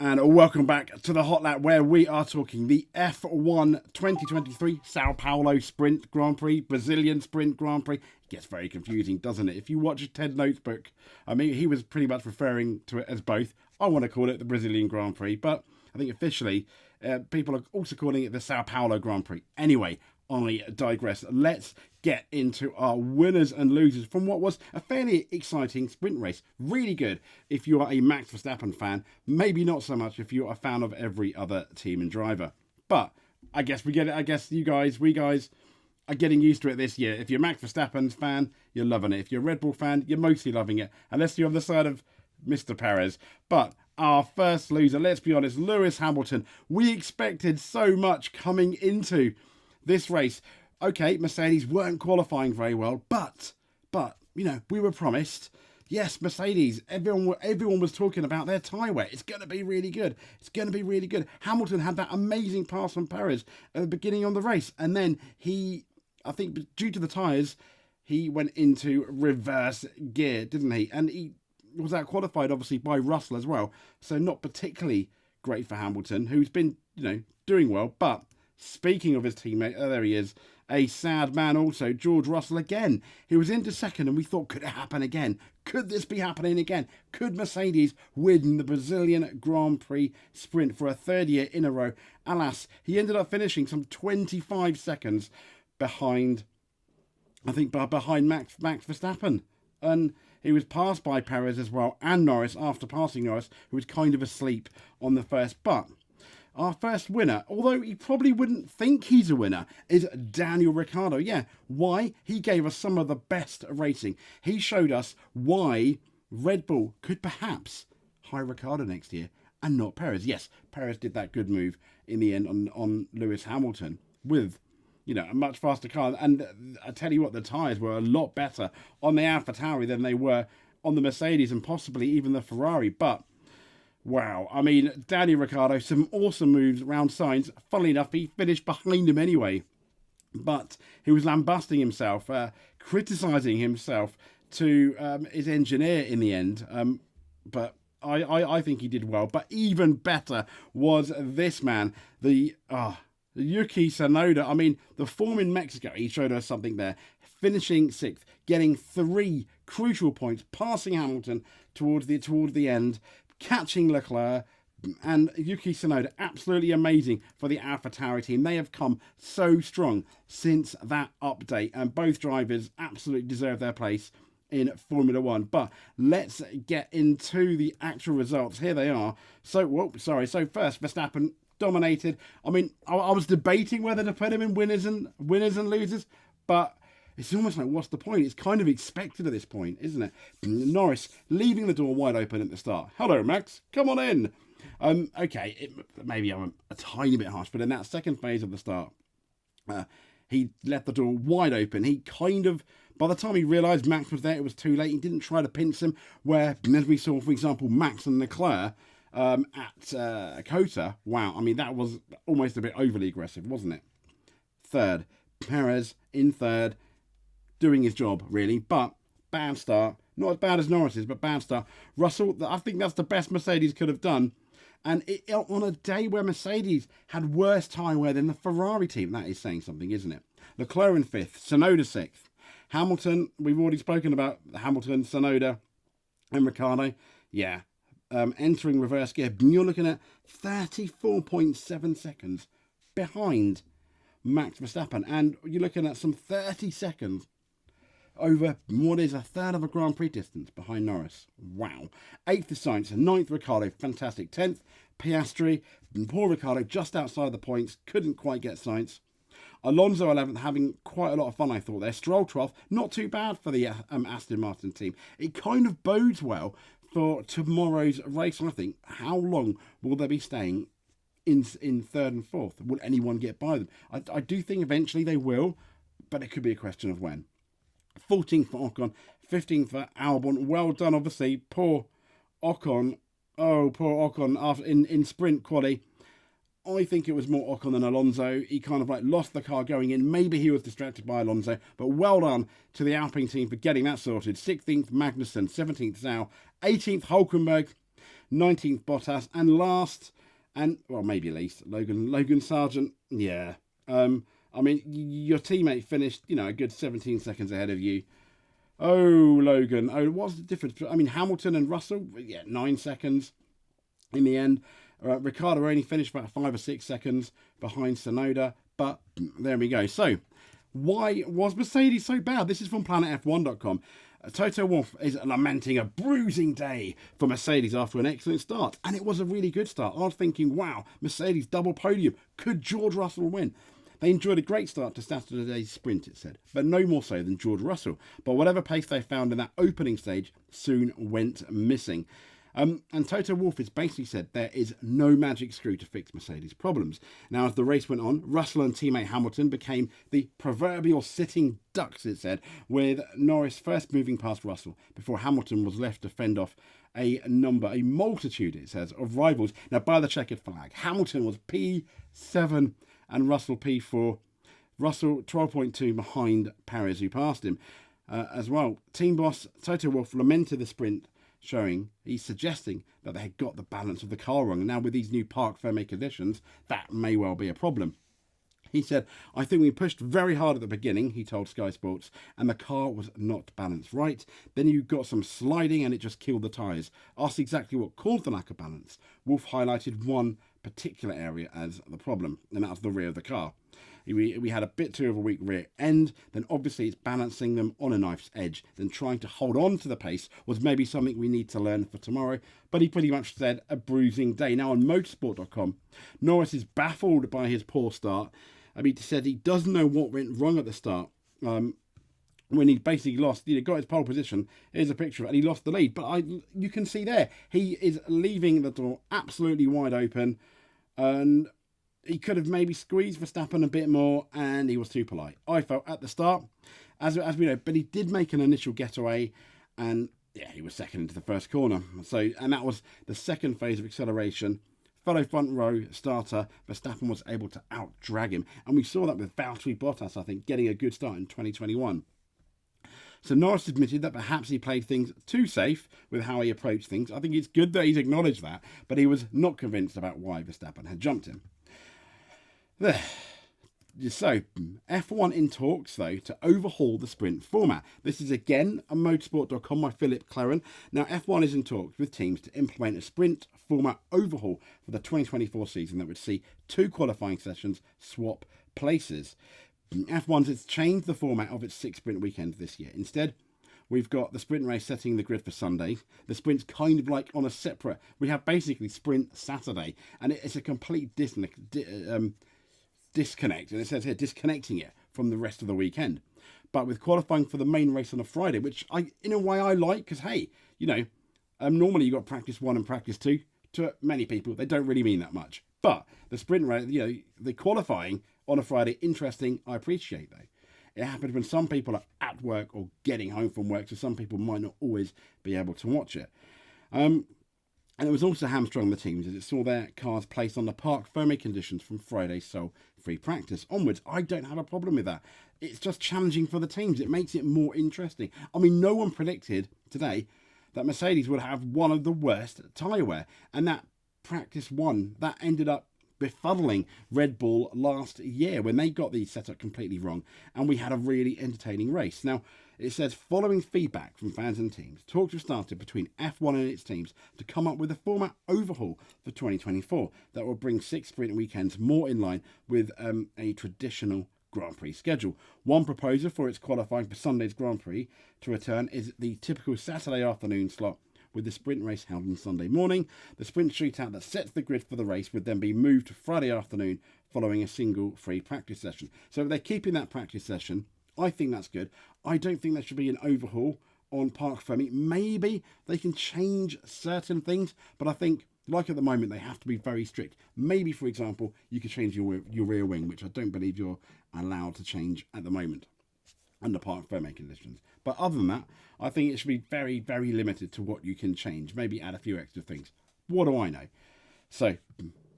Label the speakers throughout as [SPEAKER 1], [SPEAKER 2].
[SPEAKER 1] And welcome back to the Hot Lap, where we are talking the F1 2023 Sao Paulo Sprint Grand Prix, Brazilian Sprint Grand Prix. It gets very confusing, doesn't it? If you watch Ted Notebook, I mean, he was pretty much referring to it as both. I want to call it the Brazilian Grand Prix, but I think officially people are also calling it the Sao Paulo Grand Prix. Anyway, I digress. Let's get into our winners and losers from what was a fairly exciting sprint race. Really good if you are a Max Verstappen fan. Maybe not so much if you're a fan of every other team and driver. But I guess we get it. I guess we guys are getting used to it this year. If you're a Max Verstappen fan, you're loving it. If you're a Red Bull fan, you're mostly loving it. Unless you're on the side of Mr. Perez. But our first loser, let's be honest, Lewis Hamilton. We expected so much coming into this race. Okay, Mercedes weren't qualifying very well, but you know, we were promised. Yes, Mercedes. Everyone was talking about their tyre wear. It's going to be really good. It's going to be really good. Hamilton had that amazing pass from Perez at the beginning of the race, and then I think due to the tyres, he went into reverse gear, didn't he? And he was out qualified, obviously, by Russell as well. So not particularly great for Hamilton, who's been, doing well. But speaking of his teammate, there he is. A sad man also, George Russell again. He was into second and we thought, could it happen again? Could this be happening again? Could Mercedes win the Brazilian Grand Prix sprint for a third year in a row? Alas, he ended up finishing some 25 seconds behind Max Verstappen. And he was passed by Perez as well and Norris after passing Norris, who was kind of asleep on the first. But our first winner, although he probably wouldn't think he's a winner, is Daniel Ricciardo. Yeah, why? He gave us some of the best racing. He showed us why Red Bull could perhaps hire Ricciardo next year and not Perez. Yes, Perez did that good move in the end on Lewis Hamilton with, a much faster car. And I tell you what, the tyres were a lot better on the AlphaTauri than they were on the Mercedes and possibly even the Ferrari. But wow, I mean, Danny Ricciardo, some awesome moves around Sainz. Funnily enough, he finished behind him anyway. But he was lambasting himself, criticising himself to his engineer in the end. But I think he did well. But even better was this man, the Yuki Tsunoda. I mean, the form in Mexico, he showed us something there. Finishing sixth, getting 3 crucial points, passing Hamilton towards the end, catching Leclerc, and Yuki Tsunoda, absolutely amazing for the AlphaTauri team. They have come so strong since that update, and both drivers absolutely deserve their place in Formula One. But let's get into the actual results. Here they are. So first, Verstappen dominated. I mean, I was debating whether to put him in winners and losers, but it's almost like, what's the point? It's kind of expected at this point, isn't it? Norris leaving the door wide open at the start. Hello, Max. Come on in. Okay, maybe I'm a tiny bit harsh, but in that second phase of the start, he left the door wide open. He kind of, by the time he realised Max was there, it was too late. He didn't try to pinch him, where, as we saw, for example, Max and Leclerc at Kota. Wow, I mean, that was almost a bit overly aggressive, wasn't it? Third, Perez in third, doing his job, really, but bad start. Not as bad as Norris's, but bad start. Russell, I think that's the best Mercedes could have done. And on a day where Mercedes had worse tyre wear than the Ferrari team, that is saying something, isn't it? Leclerc in fifth, Tsunoda sixth. Hamilton, we've already spoken about Hamilton, Tsunoda, and Ricciardo. Yeah, entering reverse gear. You're looking at 34.7 seconds behind Max Verstappen. And you're looking at some 30 seconds over what is a third of a Grand Prix distance behind Norris. Wow. 8th is Sainz, 9th Ricciardo, fantastic. 10th, Piastri, poor Ricciardo just outside the points, couldn't quite get Sainz. Alonso 11th, having quite a lot of fun, I thought there. Stroll 12th, not too bad for the Aston Martin team. It kind of bodes well for tomorrow's race, I think. How long will they be staying in third and fourth? Will anyone get by them? I do think eventually they will, but it could be a question of when. 14th for Ocon, 15th for Albon. Well done, obviously. Poor Ocon. Oh, poor Ocon after in sprint quali. I think it was more Ocon than Alonso. He kind of lost the car going in. Maybe he was distracted by Alonso, but well done to the Alpine team for getting that sorted. 16th Magnussen, 17th Zhou, 18th Hulkenberg, 19th Bottas, and last, and well, maybe least, Logan Sargent. Yeah. I mean, your teammate finished, a good 17 seconds ahead of you. Oh, Logan. Oh, what's the difference? I mean, Hamilton and Russell, 9 seconds in the end. Ricciardo only finished about 5 or 6 seconds behind Tsunoda, but there we go. So, why was Mercedes so bad? This is from planetf1.com. Toto Wolff is lamenting a bruising day for Mercedes after an excellent start. And it was a really good start. I was thinking, wow, Mercedes double podium. Could George Russell win? They enjoyed a great start to Saturday's sprint, it said, but no more so than George Russell. But whatever pace they found in that opening stage soon went missing. And Toto Wolff has basically said there is no magic screw to fix Mercedes' problems. Now, as the race went on, Russell and teammate Hamilton became the proverbial sitting ducks, it said, with Norris first moving past Russell before Hamilton was left to fend off a multitude, it says, of rivals. Now, by the checkered flag, Hamilton was P7 and Russell P4. Russell 12.2 behind Perez, who passed him as well. Team boss Toto Wolff lamented the sprint, he's suggesting that they had got the balance of the car wrong. Now, with these new parc fermé conditions, that may well be a problem. He said, I think we pushed very hard at the beginning, he told Sky Sports, and the car was not balanced right. Then you got some sliding and it just killed the tyres. Asked exactly what caused the lack of balance, Wolff highlighted one particular area as the problem, and that was the rear of the car. We had a bit too of a weak rear end, then obviously it's balancing them on a knife's edge. Then trying to hold on to the pace was maybe something we need to learn for tomorrow. But he pretty much said a bruising day. Now on motorsport.com, Norris is baffled by his poor start. I mean, he said he doesn't know what went wrong at the start. When he basically lost, got his pole position. Here's a picture of it, and he lost the lead. But you can see there, he is leaving the door absolutely wide open. And he could have maybe squeezed Verstappen a bit more, and he was too polite, I felt, at the start, as we know. But he did make an initial getaway, and he was second into the first corner. And that was the second phase of acceleration. Fellow front row starter, Verstappen was able to out-drag him. And we saw that with Valtteri Bottas, I think, getting a good start in 2021. So Norris admitted that perhaps he played things too safe with how he approached things. I think it's good that he's acknowledged that, but he was not convinced about why Verstappen had jumped him. There. So, F1 in talks, though, to overhaul the sprint format. This is again on motorsport.com by Philip Claren. Now, F1 is in talks with teams to implement a sprint format overhaul for the 2024 season that would see 2 qualifying sessions swap places. F1's changed the format of its 6 sprint weekends this year. Instead, we've got the sprint race setting the grid for Sunday. The sprint's kind of like on a separate... We have basically sprint Saturday, and it's a complete disconnect, and it says here, disconnecting it from the rest of the weekend. But with qualifying for the main race on a Friday, which in a way I like, because, hey, normally you've got practice 1 and practice 2. To many people, they don't really mean that much. But the sprint race, the qualifying on a Friday, interesting, I appreciate, though. It happens when some people are at work or getting home from work, so some people might not always be able to watch it. And it was also hamstrung the teams as it saw their cars placed on the parc fermé conditions from Friday's sole free practice onwards. I don't have a problem with that. It's just challenging for the teams. It makes it more interesting. I mean, no one predicted today that Mercedes would have one of the worst tyre wear. And that practice 1, that ended up befuddling Red Bull last year when they got the setup completely wrong, and we had a really entertaining race. Now, it says, following feedback from fans and teams, talks have started between F1 and its teams to come up with a format overhaul for 2024 that will bring 6 sprint weekends more in line with a traditional Grand Prix schedule. One proposal for its qualifying for Sunday's Grand Prix to return is the typical Saturday afternoon slot, with the sprint race held on Sunday morning. The sprint shootout that sets the grid for the race would then be moved to Friday afternoon following a single free practice session. So if they're keeping that practice session, I think that's good. I don't think there should be an overhaul on parc fermé. Maybe they can change certain things, but I think, like at the moment, they have to be very strict. Maybe, for example, you could change your rear wing, which I don't believe you're allowed to change at the moment under parc fermé conditions. But other than that, I think it should be very, very limited to what you can change. Maybe add a few extra things. What do I know? So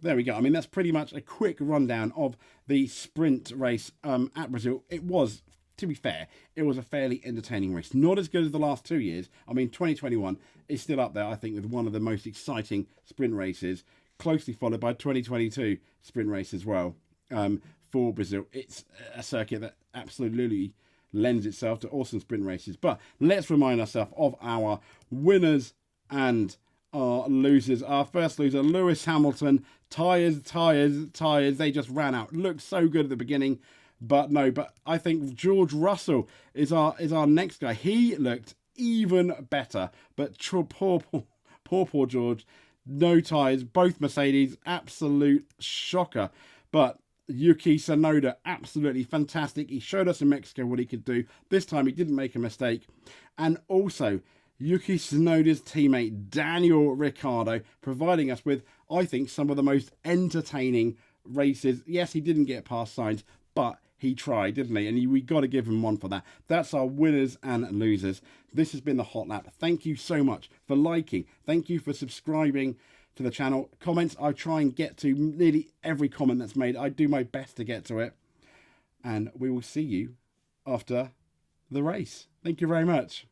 [SPEAKER 1] there we go. I mean, that's pretty much a quick rundown of the sprint race at Brazil. It was to be fair, it was a fairly entertaining race. Not as good as the last 2 years. I mean, 2021 is still up there, I think, with one of the most exciting sprint races, closely followed by 2022 sprint race as well. For Brazil, it's a circuit that absolutely lends itself to awesome sprint races. But let's remind ourselves of our winners and our losers. Our first loser, Lewis Hamilton. Tyres. They just ran out. Looked so good at the beginning, but no. But I think George Russell is our next guy. He looked even better, but poor George. No tyres, both Mercedes. Absolute shocker. But Yuki Tsunoda, absolutely fantastic. He showed us in Mexico what he could do. This time he didn't make a mistake. And also, Yuki Tsunoda's teammate Daniel Ricciardo, providing us with, I think, some of the most entertaining races. Yes, he didn't get past Sainz, but he tried, didn't he? And we got to give him one for that. That's our winners and losers. This has been the Hot Lap. Thank you so much for liking. Thank you for subscribing to the channel. Comments, I try and get to nearly every comment that's made. I do my best to get to it. And we will see you after the race. Thank you very much.